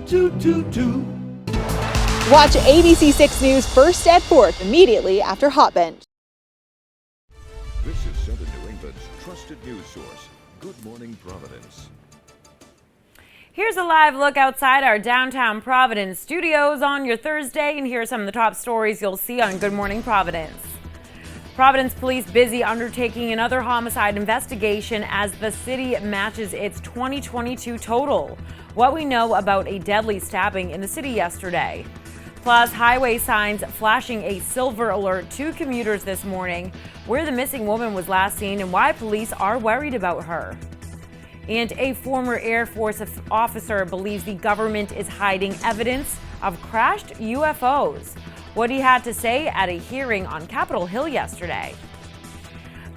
Watch ABC 6 News first at 4 immediately after Hot Bench. This is Southern New England's trusted news source, Good Morning Providence. Here's a live look outside our downtown Providence studios on your Thursday, and here are some of the top stories you'll see on Good Morning Providence. Providence police busy undertaking another homicide investigation as the city matches its 2022 total. What we know about a deadly stabbing in the city yesterday. Plus, highway signs flashing a silver alert to commuters this morning, where the missing woman was last seen and why police are worried about her. And a former Air Force officer believes the government is hiding evidence of crashed UFOs. What he had to say at a hearing on Capitol Hill yesterday.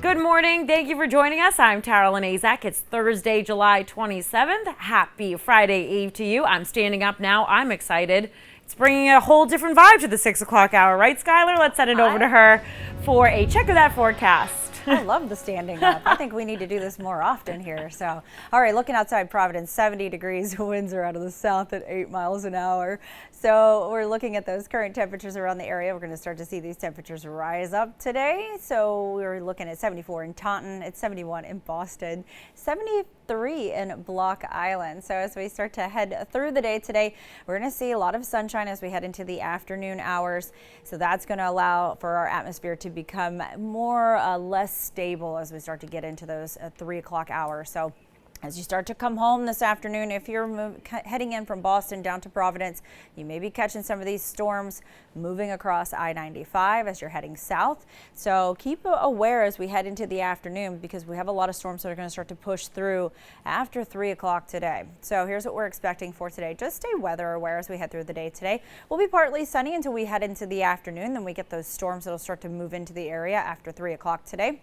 Good morning. Thank you for joining us. I'm Taralyn Azak. It's Thursday, July 27th. Happy Friday Eve to you. I'm standing up now. I'm excited. It's bringing a whole different vibe to the 6 o'clock hour, right, Skylar? Let's send it over to her for a check of that forecast. I love the standing up. I think we need to do this more often here. So, all right, looking outside Providence, 70 degrees. Winds are out of the south at 8 miles an hour. So we're looking at those current temperatures around the area. We're going to start to see these temperatures rise up today. So we're looking at 74 in Taunton. It's 71 in Boston, 73 in Block Island. So as we start to head through the day today, we're going to see a lot of sunshine as we head into the afternoon hours. So that's going to allow for our atmosphere to become more less stable as we start to get into those 3 o'clock hours. So as you start to come home this afternoon, if you're heading in from Boston down to Providence, you may be catching some of these storms moving across I-95 as you're heading south. So keep aware as we head into the afternoon, because we have a lot of storms that are going to start to push through after 3 o'clock today. So here's what we're expecting for today. Just stay weather aware as we head through the day today. We'll be partly sunny until we head into the afternoon. Then we get those storms that will start to move into the area after 3 o'clock today.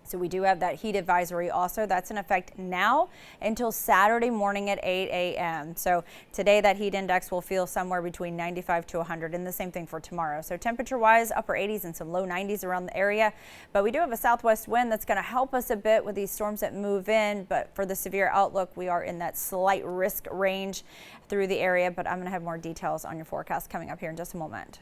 So we do have that heat advisory also. That's in effect now until Saturday morning at 8 a.m. So today that heat index will feel somewhere between 95 to 100, and the same thing for tomorrow. So temperature-wise, upper 80s and some low 90s around the area. But we do have a southwest wind that's going to help us a bit with these storms that move in. But for the severe outlook, we are in that slight risk range through the area. But I'm going to have more details on your forecast coming up here in just a moment.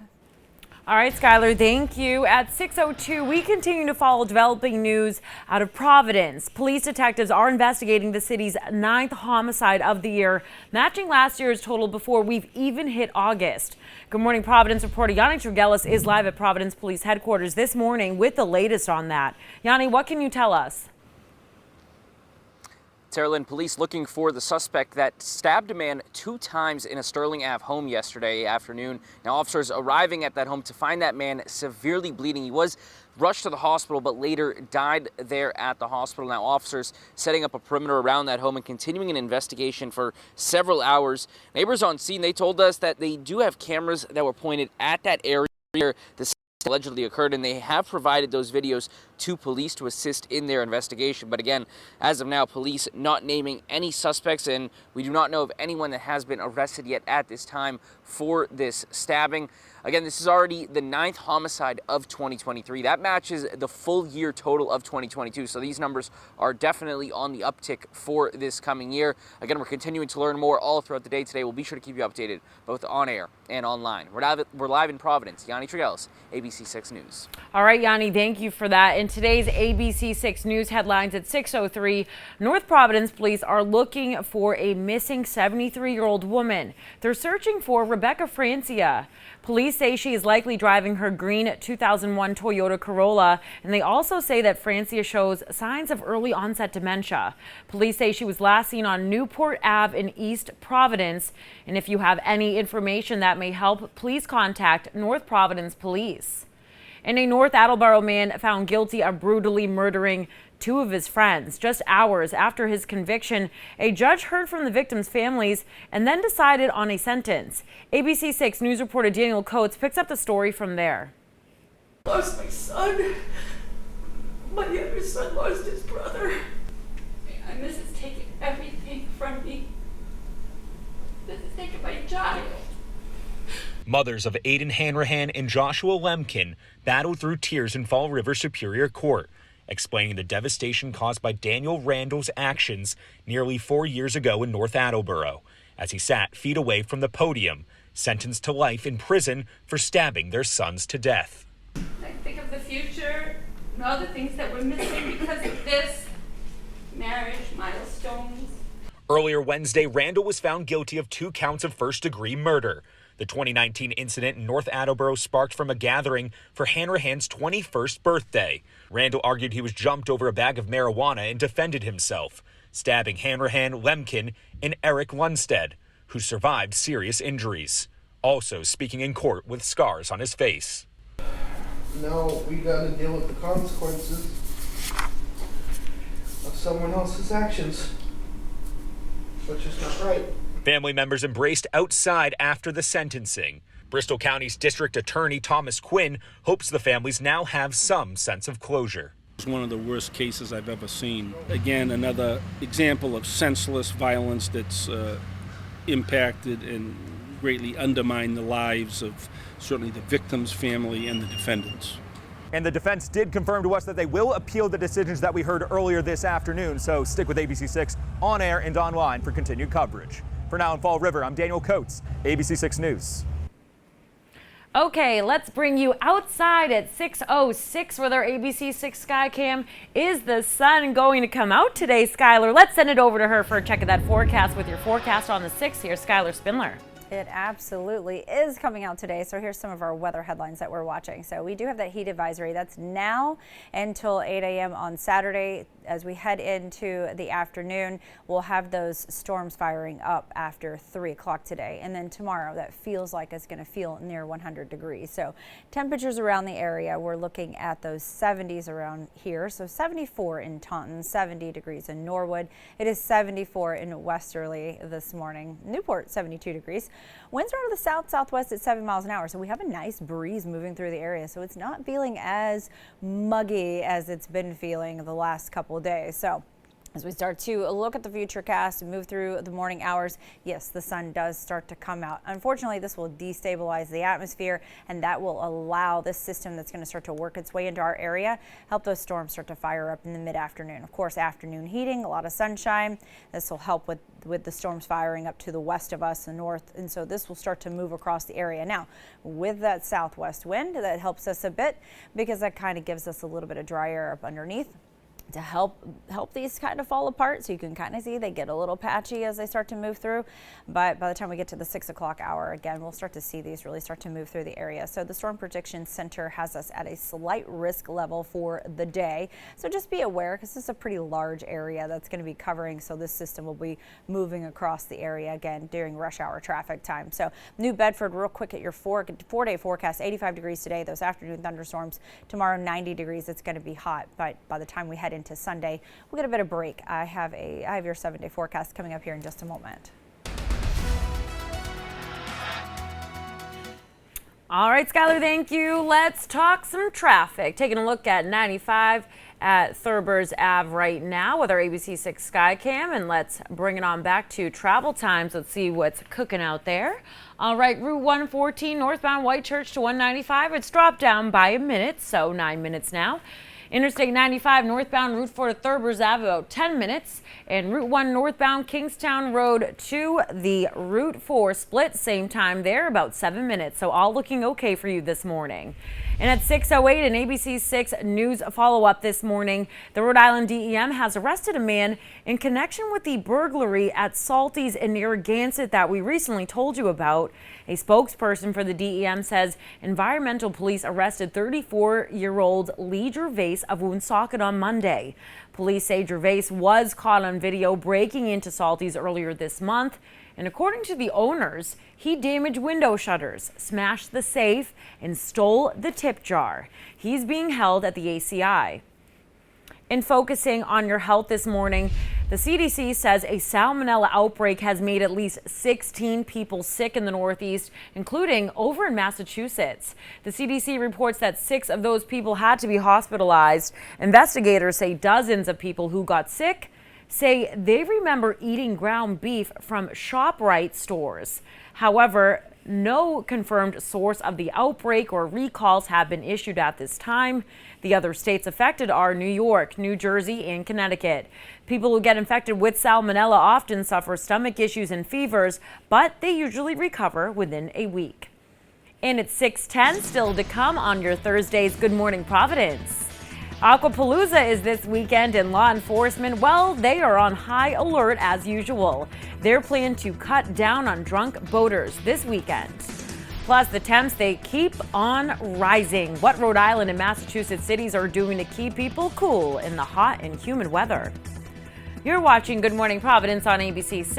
All right, Skylar, thank you. At 6:02, we continue to follow developing news out of Providence. Police detectives are investigating the city's 9th homicide of the year, matching last year's total before we've even hit August. Good morning, Providence reporter Yanni Tregelis is live at Providence Police Headquarters this morning with the latest on that. Yanni, what can you tell us? Taralyn, police looking for the suspect that stabbed a man 2 times in a Sterling Ave home yesterday afternoon. Now, officers arriving at that home to find that man severely bleeding. He was rushed to the hospital, but later died there at the hospital. Now, officers setting up a perimeter around that home and continuing an investigation for several hours. Neighbors on scene, they told us that they do have cameras that were pointed at that area where the allegedly occurred, and they have provided those videos to police to assist in their investigation. But again, as of now, police not naming any suspects, and we do not know of anyone that has been arrested yet at this time for this stabbing. Again, this is already the 9th homicide of 2023. That matches the full year total of 2022. So these numbers are definitely on the uptick for this coming year. Again, we're continuing to learn more all throughout the day today. We'll be sure to keep you updated both on air and online. We're live in Providence. Yanni Tregelis, ABC 6 News. All right, Yanni, thank you for that. In today's ABC 6 News headlines at 6:03, North Providence police are looking for a missing 73-year-old woman. They're searching for Rebecca Francia. Police say she is likely driving her green 2001 Toyota Corolla, and they also say that Francia shows signs of early onset dementia. Police say she was last seen on Newport Ave in East Providence, and if you have any information that may help, please contact North Providence Police. And a North Attleboro man found guilty of brutally murdering 2 of his friends. Just hours after his conviction, a judge heard from the victims' families and then decided on a sentence. ABC 6 News reporter Daniel Coates picks up the story from there. Lost my son. My younger son lost his brother. And this is taking everything from me. This is taking my child. Mothers of Aiden Hanrahan and Joshua Lemkin battled through tears in Fall River Superior Court, explaining the devastation caused by Daniel Randall's actions nearly 4 years ago in North Attleboro. as he sat feet away from the podium, sentenced to life in prison for stabbing their sons to death. I think of the future and all the things that we're missing because of this marriage milestones. Earlier Wednesday, Randall was found guilty of 2 counts of first-degree murder. The 2019 incident in North Attleboro sparked from a gathering for Hanrahan's 21st birthday. Randall argued he was jumped over a bag of marijuana and defended himself, stabbing Hanrahan, Lemkin, and Eric Lundstedt, who survived serious injuries, also speaking in court with scars on his face. Now we gotta deal with the consequences of someone else's actions, which is not right. Family members embraced outside after the sentencing. Bristol County's District Attorney Thomas Quinn hopes the families now have some sense of closure. It's one of the worst cases I've ever seen. Again, another example of senseless violence that's impacted and greatly undermined the lives of certainly the victim's family and the defendants. And the defense did confirm to us that they will appeal the decisions that we heard earlier this afternoon. So stick with ABC6 on air and online for continued coverage. For now in Fall River, I'm Daniel Coates, ABC6 News. Okay, let's bring you outside at 6:06 with our ABC6 Skycam. Is the sun going to come out today, Skylar? Let's send it over to her for a check of that forecast with your forecast on the 6th here, Skylar Spindler. It absolutely is coming out today. So here's some of our weather headlines that we're watching. So we do have that heat advisory that's now until 8 a.m. on Saturday. As we head into the afternoon, we'll have those storms firing up after 3 o'clock today. And then tomorrow, that feels like it's going to feel near 100 degrees. So temperatures around the area, we're looking at those 70s around here. So 74 in Taunton, 70 degrees in Norwood. It is 74 in Westerly this morning. Newport, 72 degrees. Winds are out of the south-southwest at 7 miles an hour. So we have a nice breeze moving through the area. So it's not feeling as muggy as it's been feeling the last couple of days. So as we start to look at the futurecast and move through the morning hours, yes, the sun does start to come out. Unfortunately, this will destabilize the atmosphere, and that will allow this system that's going to start to work its way into our area, help those storms start to fire up in the mid-afternoon. Of course, afternoon heating, a lot of sunshine. This will help with the storms firing up to the west of us, the north, and so this will start to move across the area. Now, with that southwest wind, that helps us a bit because that kind of gives us a little bit of dry air up underneath to help these kind of fall apart. So you can kind of see they get a little patchy as they start to move through. But by the time we get to the 6 o'clock hour, again, we'll start to see these really start to move through the area. So the Storm Prediction Center has us at a slight risk level for the day. So just be aware, because this is a pretty large area that's going to be covering. So this system will be moving across the area again during rush hour traffic time. So New Bedford, real quick at your four-day forecast, 85 degrees today. Those afternoon thunderstorms. Tomorrow, 90 degrees. It's going to be hot. But by the time we head into Sunday, we'll get a bit of break. I have your 7-day forecast coming up here in just a moment. All right, Skylar, thank you. Let's talk some traffic. Taking a look at 95 at Thurbers Ave right now with our ABC6 Skycam, and let's bring it on back to travel times. Let's see what's cooking out there. All right, Route 114 northbound Whitechurch to 195. It's dropped down by a minute, so 9 minutes now. Interstate 95 northbound Route 4 to Thurbers Ave, about 10 minutes. And Route 1 northbound Kingstown Road to the Route 4 split, same time there, about 7 minutes. So all looking okay for you this morning. And at 6:08, an ABC6 News follow-up this morning, the Rhode Island DEM has arrested a man in connection with the burglary at Salty's in Narragansett that we recently told you about. A spokesperson for the DEM says environmental police arrested 34-year-old Lee Gervais of Woonsocket on Monday. Police say Gervais was caught on video breaking into Salty's earlier this month. And according to the owners, he damaged window shutters, smashed the safe, and stole the tip jar. He's being held at the ACI. In focusing on your health this morning, the CDC says a salmonella outbreak has made at least 16 people sick in the Northeast, including over in Massachusetts. The CDC reports that 6 of those people had to be hospitalized. Investigators say dozens of people who got sick say they remember eating ground beef from ShopRite stores. However, no confirmed source of the outbreak or recalls have been issued at this time. The other states affected are New York, New Jersey, and Connecticut. People who get infected with salmonella often suffer stomach issues and fevers, but they usually recover within a week. And it's 6:10, still to come on your Thursday's Good Morning Providence. Aquapalooza is this weekend, and law enforcement, well, they are on high alert as usual. They're planning to cut down on drunk boaters this weekend. Plus, the temps, they keep on rising. What Rhode Island and Massachusetts cities are doing to keep people cool in the hot and humid weather. You're watching Good Morning Providence on ABC 6.